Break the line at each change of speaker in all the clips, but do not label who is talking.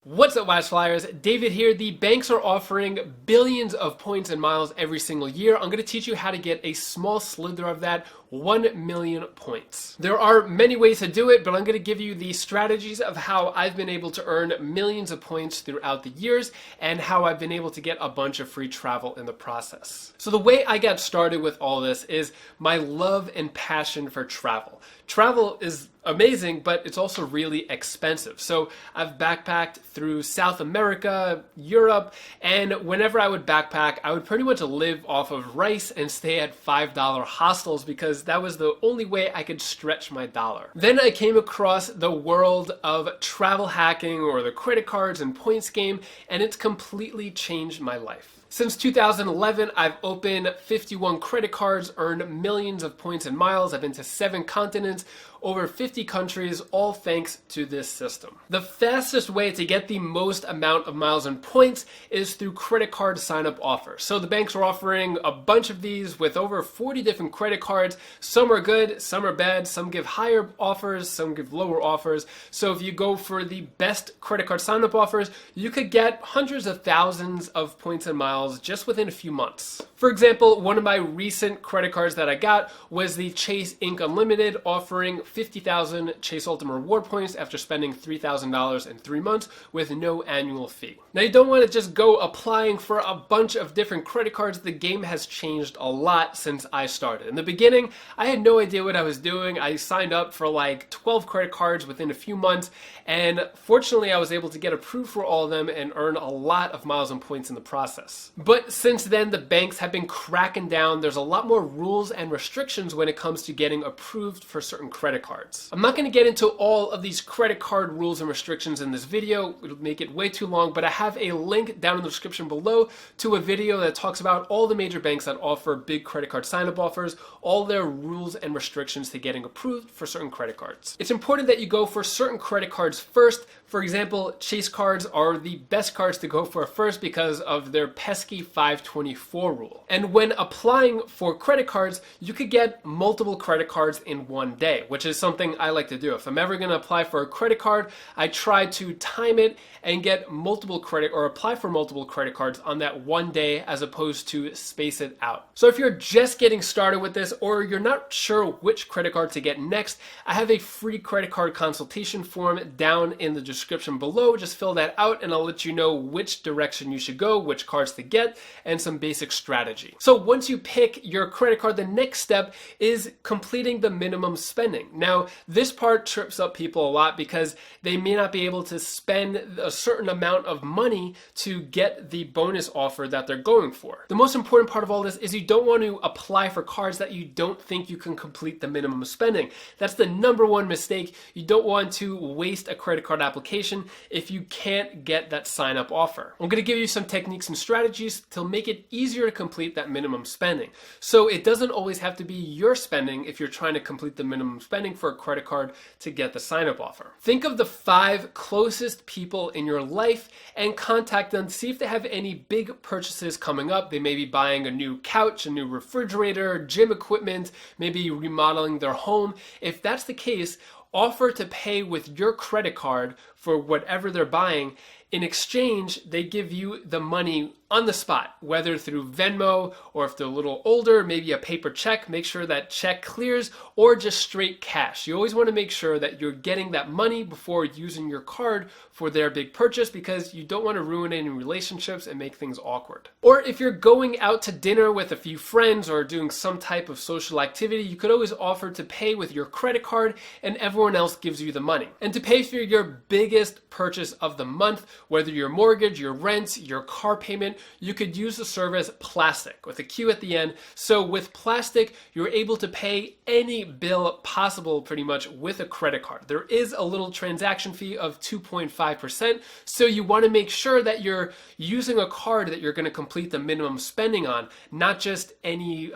What's up, Wise Flyers? David here. The banks are offering billions of points and miles every single year. I'm going to teach you how to get a small slither of that, 1 million points. There are many ways to do it, but I'm going to give you the strategies of how I've been able to earn millions of points throughout the years and how I've been able to get a bunch of free travel in the process. So the way I got started with all this is my love and passion for travel. Travel is amazing, but it's also really expensive. So I've backpacked through South America, Europe, and whenever I would backpack, I would pretty much live off of rice and stay at $5 hostels because that was the only way I could stretch my dollar. Then I came across the world of travel hacking or the credit cards and points game, and it's completely changed my life. Since 2011, I've opened 51 credit cards, earned millions of points and miles. I've been to 7 continents, over 50 countries, all thanks to this system. The fastest way to get the most amount of miles and points is through credit card sign-up offers. So the banks are offering a bunch of these with over 40 different credit cards. Some are good, some are bad, some give higher offers, some give lower offers. So if you go for the best credit card sign-up offers, you could get hundreds of thousands of points and miles just within a few months. For example, one of my recent credit cards that I got was the Chase Ink Unlimited, offering 50,000 Chase Ultimate Reward points after spending $3,000 in 3 months with no annual fee. Now, you don't want to just go applying for a bunch of different credit cards. The game has changed a lot since I started. In the beginning, I had no idea what I was doing. I signed up for like 12 credit cards within a few months, and fortunately I was able to get approved for all of them and earn a lot of miles and points in the process. But since then, the banks have been cracking down. There's a lot more rules and restrictions when it comes to getting approved for certain credit cards. I'm not going to get into all of these credit card rules and restrictions in this video. It'll make it way too long, but I have a link down in the description below to a video that talks about all the major banks that offer big credit card sign-up offers, all their rules and restrictions to getting approved for certain credit cards. It's important that you go for certain credit cards first. For example, Chase cards are the best cards to go for first because of their pesky 524 rule. And when applying for credit cards, you could get multiple credit cards in one day, which is something I like to do. If I'm ever going to apply for a credit card, I try to time it and get multiple credit or apply for multiple credit cards on that one day as opposed to space it out. So if you're just getting started with this or you're not sure which credit card to get next, I have a free credit card consultation form down in the description below. Just fill that out and I'll let you know which direction you should go, which cards to get, and some basic strategy. So once you pick your credit card, the next step is completing the minimum spending. Now, this part trips up people a lot because they may not be able to spend a certain amount of money to get the bonus offer that they're going for. The most important part of all this is you don't want to apply for cards that you don't think you can complete the minimum spending. That's the number one mistake. You don't want to waste a credit card application if you can't get that sign-up offer. I'm going to give you some techniques and strategies to make it easier to complete that minimum spending. So it doesn't always have to be your spending if you're trying to complete the minimum spending for a credit card to get the sign-up offer. Think of the 5 closest people in your life and contact them to see if they have any big purchases coming up. They may be buying a new couch, a new refrigerator, gym equipment, maybe remodeling their home. If that's the case, offer to pay with your credit card for whatever they're buying. In exchange, they give you the money on the spot, whether through Venmo or if they're a little older, maybe a paper check. Make sure that check clears, or just straight cash. You always want to make sure that you're getting that money before using your card for their big purchase because you don't want to ruin any relationships and make things awkward. Or if you're going out to dinner with a few friends or doing some type of social activity, you could always offer to pay with your credit card and everyone else gives you the money. And to pay for your biggest purchase of the month, whether your mortgage, your rent, your car payment, you could use the service Plastic with a Q at the end. So with Plastic, you're able to pay any bill possible pretty much with a credit card. There is a little transaction fee of 2.5%. So you want to make sure that you're using a card that you're going to complete the minimum spending on, not just any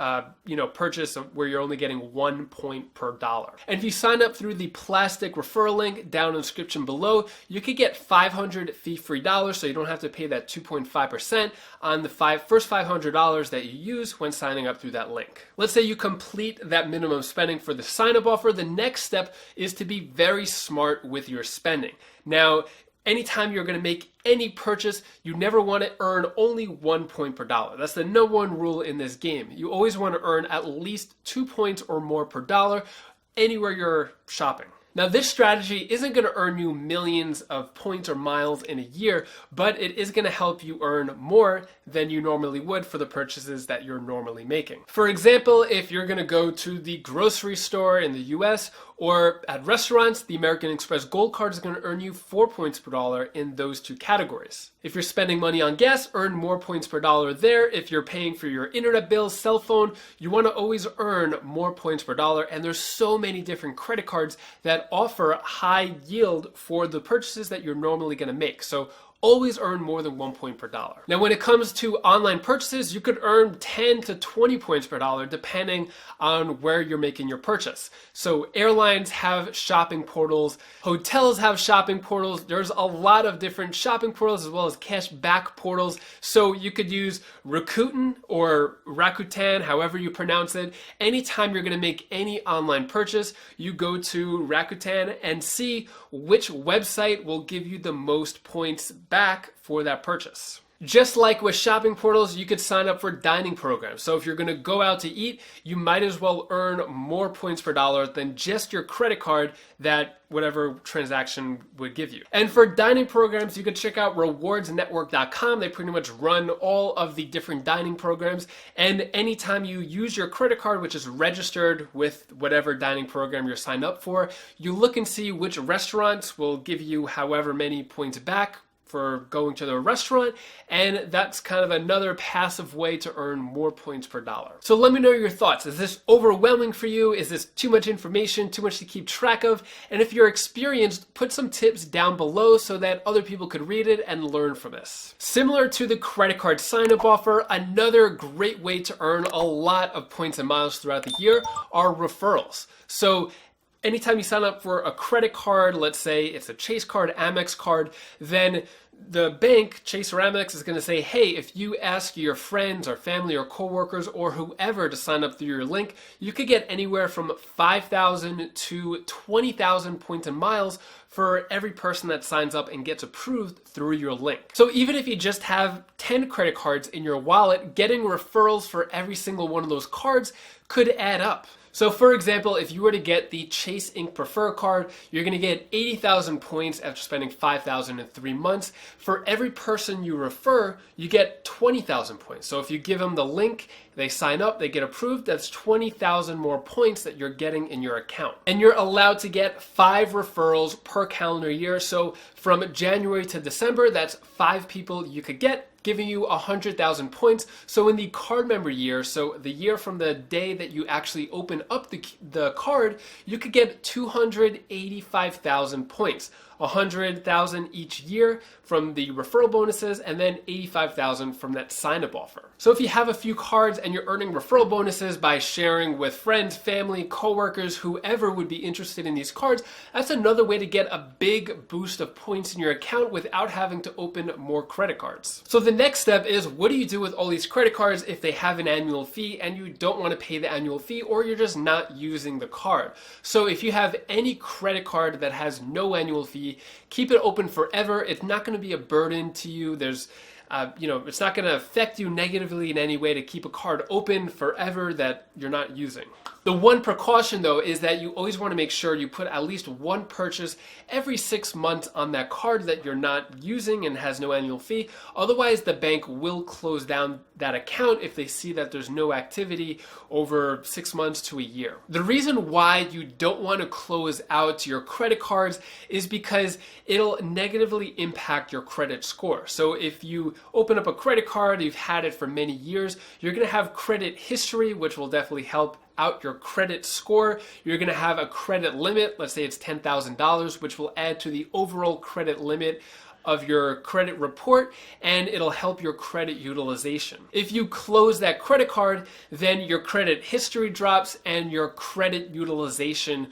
purchase where you're only getting 1 point per dollar. And if you sign up through the Plastic referral link down in the description below, you could get 500 fee-free dollars, so you don't have to pay that 2.5% on the first $500 that you use when signing up through that link. Let's say you complete that minimum spending for the sign-up offer. The next step is to be very smart with your spending. Now, Anytime you're going to make any purchase, you never want to earn only 1 point per dollar. That's the number one rule in this game. You always want to earn at least 2 points or more per dollar anywhere you're shopping. Now, this strategy isn't going to earn you millions of points or miles in a year, but it is going to help you earn more than you normally would for the purchases that you're normally making. For example, if you're going to go to the grocery store in the US or at restaurants, the American Express Gold Card is going to earn you 4 points per dollar in those two categories. If you're spending money on gas, earn more points per dollar there. If you're paying for your internet bill, cell phone, you want to always earn more points per dollar. And there's so many different credit cards that offer high yield for the purchases that you're normally going to make. So always earn more than 1 point per dollar. Now, when it comes to online purchases, you could earn 10 to 20 points per dollar depending on where you're making your purchase. So airlines have shopping portals, hotels have shopping portals. There's a lot of different shopping portals as well as cash back portals. So you could use Rakuten or Rakuten, however you pronounce it. Anytime you're going to make any online purchase, you go to Rakuten and see which website will give you the most points back for that purchase. Just like with shopping portals, you could sign up for dining programs. So if you're going to go out to eat, you might as well earn more points per dollar than just your credit card that whatever transaction would give you. And for dining programs, you could check out rewardsnetwork.com. They pretty much run all of the different dining programs. And anytime you use your credit card, which is registered with whatever dining program you're signed up for, you look and see which restaurants will give you however many points back for going to the restaurant, and that's kind of another passive way to earn more points per dollar. So let me know your thoughts. Is this overwhelming for you? Is this too much information, too much to keep track of? And if you're experienced, put some tips down below so that other people could read it and learn from this. Similar to the credit card sign-up offer, another great way to earn a lot of points and miles throughout the year are referrals. So anytime you sign up for a credit card, let's say it's a Chase card, Amex card, then the bank, Chase or Amex, is going to say, hey, if you ask your friends or family or coworkers or whoever to sign up through your link, you could get anywhere from 5,000 to 20,000 points and miles for every person that signs up and gets approved through your link. So even if you just have 10 credit cards in your wallet, getting referrals for every single one of those cards could add up. So for example, if you were to get the Chase Ink Prefer card, you're gonna get 80,000 points after spending 5,000 in 3 months. For every person you refer, you get 20,000 points. So if you give them the link, they sign up, they get approved, that's 20,000 more points that you're getting in your account. And you're allowed to get 5 referrals per calendar year. So from January to December, that's 5 people you could get, giving you 100,000 points. So in the card member year, so the year from the day that you actually open up the card, you could get 285,000 points. 100,000 each year from the referral bonuses, and then 85,000 from that sign-up offer. So if you have a few cards and you're earning referral bonuses by sharing with friends, family, coworkers, whoever would be interested in these cards, that's another way to get a big boost of points in your account without having to open more credit cards. So the next step is, what do you do with all these credit cards if they have an annual fee and you don't want to pay the annual fee, or you're just not using the card? So if you have any credit card that has no annual fee, keep it open forever. It's not going to be a burden to you. There's it's not going to affect you negatively in any way to keep a card open forever that you're not using. The one precaution though is that you always want to make sure you put at least one purchase every 6 months on that card that you're not using and has no annual fee. Otherwise, the bank will close down that account if they see that there's no activity over 6 months to a year. The reason why you don't want to close out your credit cards is because it'll negatively impact your credit score. So if you open up a credit card, you've had it for many years, you're going to have credit history, which will definitely help out your credit score. You're going to have a credit limit, let's say it's $10,000, which will add to the overall credit limit of your credit report, and it'll help your credit utilization. If you close that credit card, then your credit history drops and your credit utilization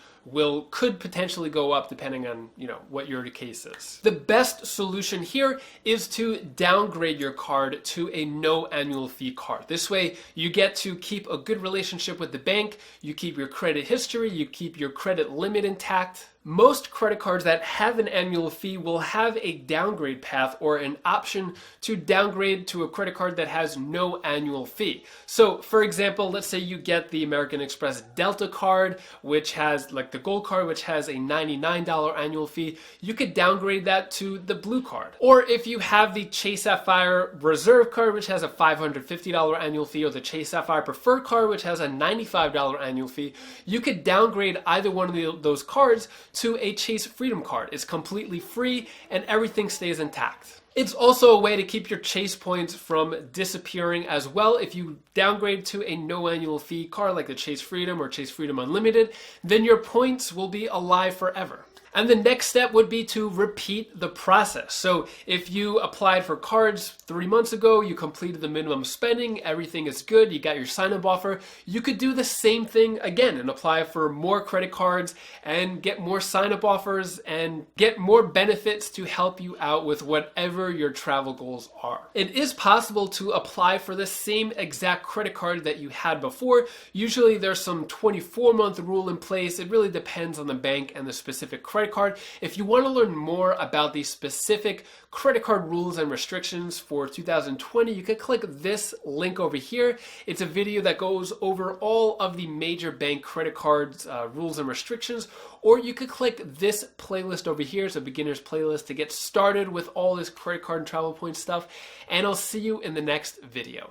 could potentially go up depending on what your case is. The best solution here is to downgrade your card to a no annual fee card. This way you get to keep a good relationship with the bank, you keep your credit history, you keep your credit limit intact, Most credit cards that have an annual fee will have a downgrade path or an option to downgrade to a credit card that has no annual fee. So for example, let's say you get the American Express Delta card, which has like the gold card, which has a $99 annual fee. You could downgrade that to the blue card. Or if you have the Chase Sapphire Reserve card, which has a $550 annual fee, or the Chase Sapphire Preferred card, which has a $95 annual fee, you could downgrade either one of those cards to a Chase Freedom card. It's completely free and everything stays intact. It's also a way to keep your Chase points from disappearing as well. If you downgrade to a no annual fee card like the Chase Freedom or Chase Freedom Unlimited, then your points will be alive forever. And the next step would be to repeat the process. So if you applied for cards 3 months ago, you completed the minimum spending, everything is good, you got your sign-up offer, you could do the same thing again and apply for more credit cards and get more sign-up offers and get more benefits to help you out with whatever your travel goals are. It is possible to apply for the same exact credit card that you had before. Usually there's some 24-month rule in place. It really depends on the bank and the specific credit card. If you want to learn more about the specific credit card rules and restrictions for 2020, you can click this link over here. It's a video that goes over all of the major bank credit cards rules and restrictions, or you could click this playlist over here. It's a beginner's playlist to get started with all this credit card and travel point stuff, and I'll see you in the next video.